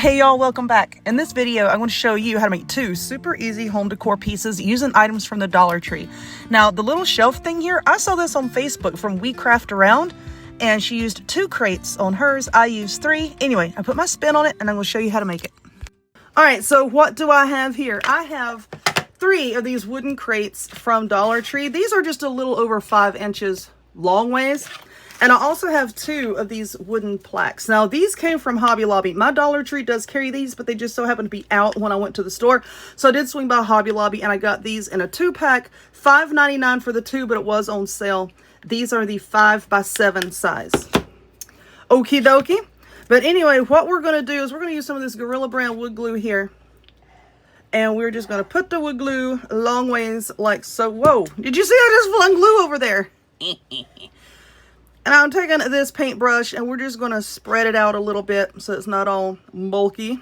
Hey y'all, welcome back. In this video, I'm going to show you how to make two super easy home decor pieces using items from the Dollar Tree. Now, the little shelf thing here, I saw this on Facebook from We Craft Around, and she used 2 crates on hers. I used 3. Anyway, I put my spin on it, and I'm going to show you how to make it. All right, so what do I have here? I have 3 of these wooden crates from Dollar Tree. These are just a little over 5 inches long ways. And I also have 2 of these wooden plaques. Now, these came from Hobby Lobby. My Dollar Tree does carry these, but they just so happened to be out when I went to the store. So I did swing by Hobby Lobby, and I got these in a 2-pack. $5.99 for the 2, but it was on sale. These are the 5x7 size. Okie dokie. But anyway, what we're going to do is we're going to use some of this Gorilla Brand wood glue here. And we're just going to put the wood glue long ways like so. Whoa, did you see I just flung glue over there? And I'm taking this paintbrush and we're just going to spread it out a little bit so it's not all bulky. And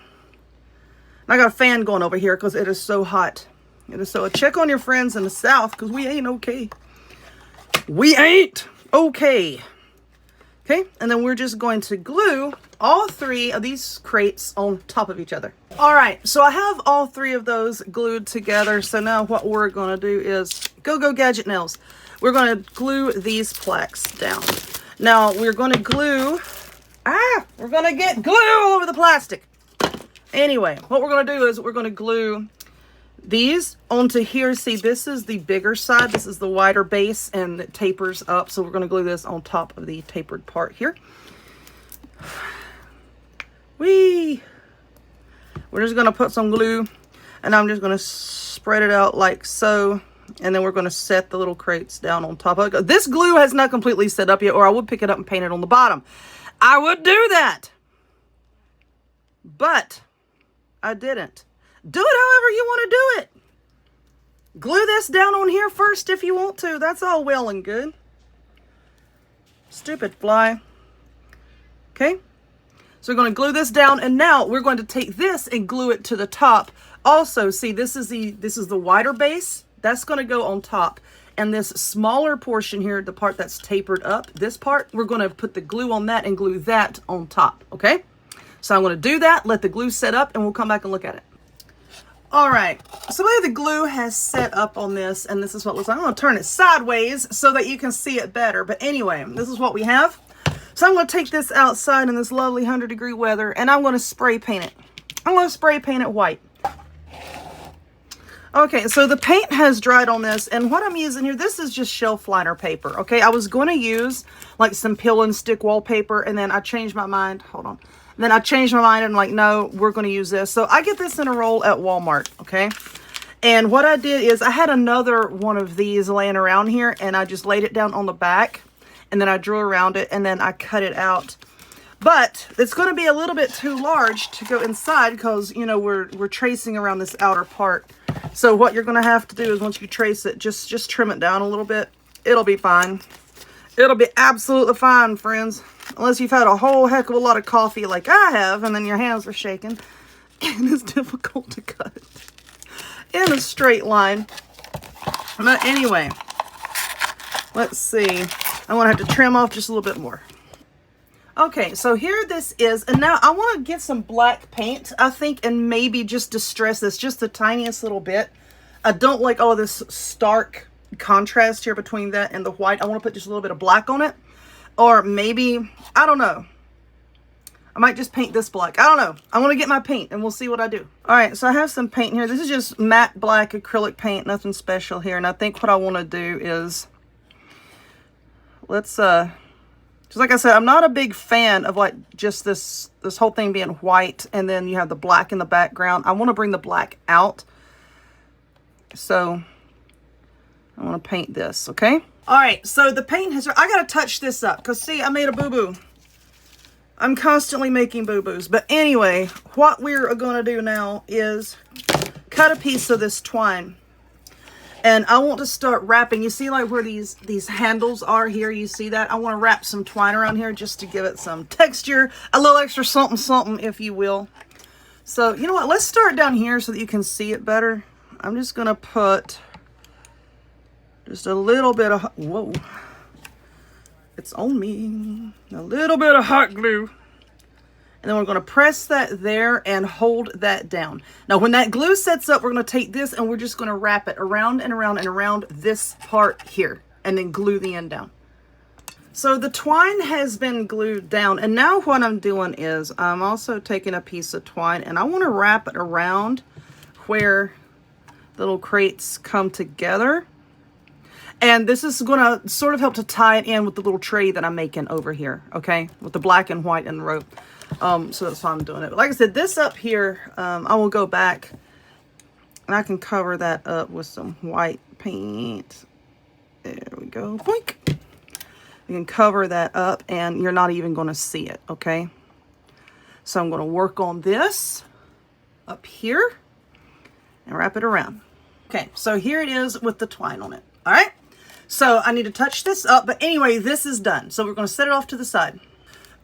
I got a fan going over here because it is so hot. It is so. Check on your friends in the South because we ain't okay. We ain't okay. Okay, and then we're just going to glue all 3 of these crates on top of each other. All right, so I have all 3 of those glued together. So now what we're going to do is go gadget nails. We're going to glue these plaques down. Now we're going to glue, we're going to get glue all over the plastic. Anyway, what we're going to do is we're going to glue these onto here. See, this is the bigger side. This is the wider base and it tapers up. So we're going to glue this on top of the tapered part here. We're just going to put some glue and I'm just going to spread it out like so. And then we're going to set the little crates down on top of it. This glue has not completely set up yet, or I would pick it up and paint it on the bottom. I would do that. But I didn't. Do it however you want to do it. Glue this down on here first if you want to. That's all well and good. Stupid fly. Okay. So we're going to glue this down, and now we're going to take this and glue it to the top. Also, see, this is the wider base. That's going to go on top. And this smaller portion here, the part that's tapered up, this part, we're going to put the glue on that and glue that on top, okay? So I'm going to do that, let the glue set up, and we'll come back and look at it. All right, so the glue has set up on this, and this is what it looks like. I'm going to turn it sideways so that you can see it better. But anyway, this is what we have. So I'm going to take this outside in this lovely 100-degree weather, and I'm going to spray paint it. I'm going to spray paint it white. Okay, so the paint has dried on this, and what I'm using here, this is just shelf liner paper, okay? I was going to use, like, some peel and stick wallpaper, and then I changed my mind. Hold on. Then I changed my mind, and I'm like, no, we're going to use this. So I get this in a roll at Walmart, okay? And what I did is I had another one of these laying around here, and I just laid it down on the back, and then I drew around it, and then I cut it out. But it's going to be a little bit too large to go inside because, you know, we're tracing around this outer part. So what you're going to have to do is once you trace it, just trim it down a little bit. It'll be fine. It'll be absolutely fine, friends. Unless you've had a whole heck of a lot of coffee like I have, and then your hands are shaking. And it's difficult to cut in a straight line. But anyway, let's see. I'm going to have to trim off just a little bit more. Okay, so here this is, and now I want to get some black paint, I think, and maybe just distress this just the tiniest little bit. I don't like all this stark contrast here between that and the white. I want to put just a little bit of black on it, or maybe, I don't know. I might just paint this black. I don't know. I want to get my paint, and we'll see what I do. All right, so I have some paint here. This is just matte black acrylic paint, nothing special here, and I think what I want to do is, let's, just like I said, I'm not a big fan of like just this whole thing being white and then you have the black in the background. I want to bring the black out. So I want to paint this, okay? All right, so the paint has, I got to touch this up because see, I made a boo-boo. I'm constantly making boo-boos. But anyway, what we're going to do now is cut a piece of this twine. And I want to start wrapping. You see like where these handles are here? You see that? I want to wrap some twine around here just to give it some texture. A little extra something, something, if you will. So, you know what? Let's start down here so that you can see it better. I'm just going to put just a little bit of... Whoa. It's on me. A little bit of hot glue. And then we're going to press that there and hold that down. Now, when that glue sets up, we're going to take this and we're just going to wrap it around and around and around this part here. And then glue the end down. So the twine has been glued down. And now what I'm doing is I'm also taking a piece of twine and I want to wrap it around where the little crates come together. And this is going to sort of help to tie it in with the little tray that I'm making over here. Okay, with the black and white and the rope. So that's why I'm doing it. But like I said, this up here, I will go back and I can cover that up with some white paint. There we go. Boink. You can cover that up and you're not even going to see it. Okay. So I'm going to work on this up here and wrap it around. Okay. So here it is with the twine on it. All right. So I need to touch this up. But anyway, this is done. So we're going to set it off to the side.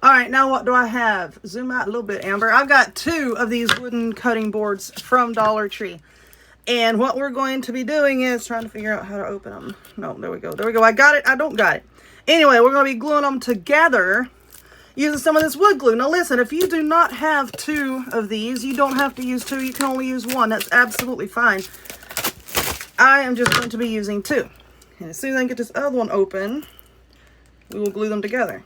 All right, now what do I have? Zoom out a little bit, Amber. I've got 2 of these wooden cutting boards from Dollar Tree. And what we're going to be doing is trying to figure out how to open them. No, there we go. There we go. I got it. I don't got it. Anyway, we're going to be gluing them together using some of this wood glue. Now listen, if you do not have 2 of these, you don't have to use 2. You can only use 1. That's absolutely fine. I am just going to be using 2. And as soon as I get this other one open, we will glue them together.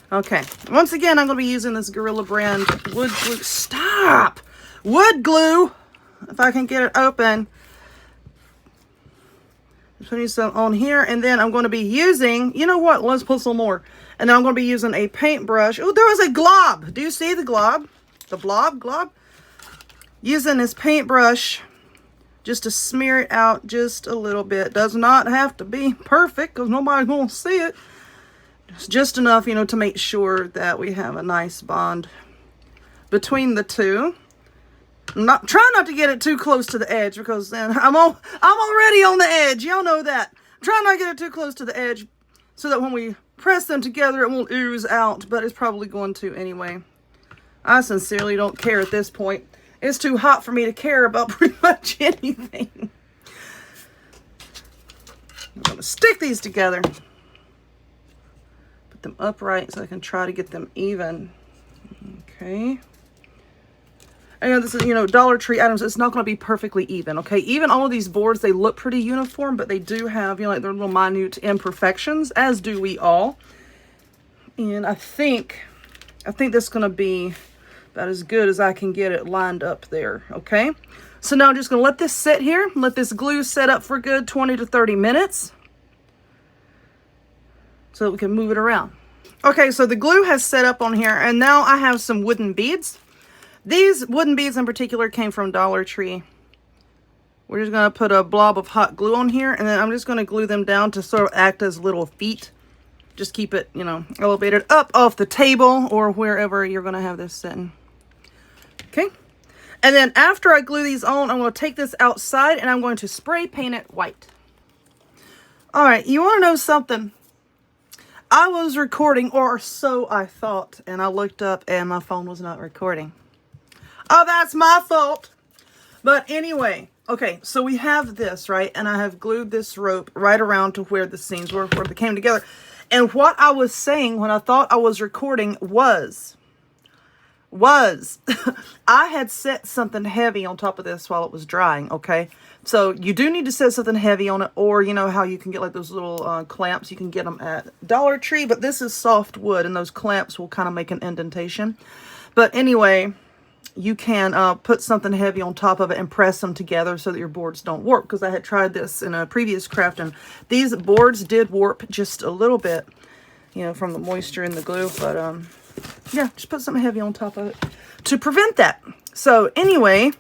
Okay, once again, I'm going to be using this Gorilla brand wood glue. Stop! Wood glue! If I can get it open. Just putting some on here, and then I'm going to be using, you know what, let's put some more. And then I'm going to be using a paintbrush. Oh, there was a glob! Do you see the glob? The glob? Using this paintbrush just to smear it out just a little bit. Does not have to be perfect, because nobody's going to see it. It's just enough, you know, to make sure that we have a nice bond between the 2. Try not to get it too close to the edge, because then I'm already on the edge. Y'all know that. Try not to get it too close to the edge so that when we press them together, it won't ooze out, but it's probably going to anyway. I sincerely don't care at this point. It's too hot for me to care about pretty much anything. I'm going to stick these together. Them upright so I can try to get them even. Okay. I know this is, you know, Dollar Tree items. It's not going to be perfectly even. Okay. Even all of these boards, they look pretty uniform, but they do have, you know, like their little minute imperfections, as do we all. And I think this is going to be about as good as I can get it lined up there. Okay. So now I'm just going to let this sit here. Let this glue set up for good 20 to 30 minutes. So that we can move it around. Okay, so the glue has set up on here, and now I have some wooden beads. These wooden beads in particular came from Dollar Tree. We're just going to put a blob of hot glue on here, and then I'm just going to glue them down to sort of act as little feet. Just keep it, you know, elevated up off the table or wherever you're going to have this sitting. Okay, and then after I glue these on, I'm going to take this outside, and I'm going to spray paint it white. All right, you want to know something? I was recording, or so I thought, and I looked up and my phone was not recording. Oh, that's my fault. But anyway, okay, so we have this, right? And I have glued this rope right around to where the seams were, where they came together. And what I was saying when I thought I was recording was I had set something heavy on top of this while it was drying, okay? So you do need to set something heavy on it, or you know how you can get like those little clamps. You can get them at Dollar Tree, but this is soft wood, and those clamps will kind of make an indentation. But anyway, you can put something heavy on top of it and press them together so that your boards don't warp, because I had tried this in a previous craft, and these boards did warp just a little bit, you know, from the moisture in the glue. But yeah, just put something heavy on top of it to prevent that. So anyway,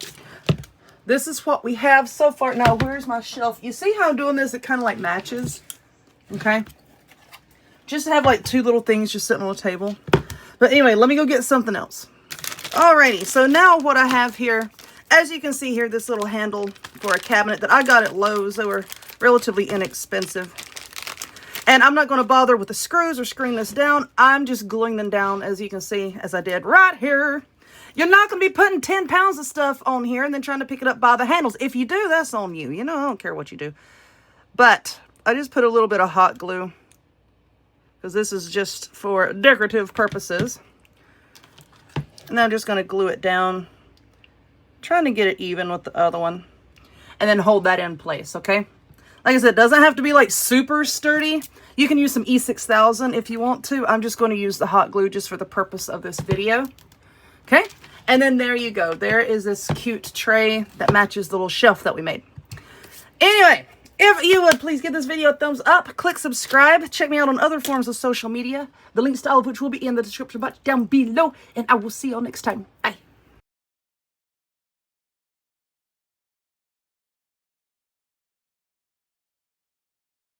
this is what we have so far. Now, where's my shelf? You see how I'm doing this? It kind of like matches. Okay. Just to have like 2 little things just sitting on the table. But anyway, let me go get something else. Alrighty. So now what I have here, as you can see here, this little handle for a cabinet that I got at Lowe's. They were relatively inexpensive. And I'm not going to bother with the screws or screwing this down. I'm just gluing them down, as you can see, as I did right here. You're not going to be putting 10 pounds of stuff on here and then trying to pick it up by the handles. If you do, that's on you. You know, I don't care what you do. But I just put a little bit of hot glue, because this is just for decorative purposes. And then I'm just going to glue it down, trying to get it even with the other one. And then hold that in place, okay? Like I said, it doesn't have to be like super sturdy. You can use some E6000 if you want to. I'm just going to use the hot glue just for the purpose of this video. Okay? And then there you go. There is this cute tray that matches the little shelf that we made. Anyway, if you would please give this video a thumbs up, click subscribe, check me out on other forms of social media, the links to all of which will be in the description box down below, and I will see y'all next time. Bye.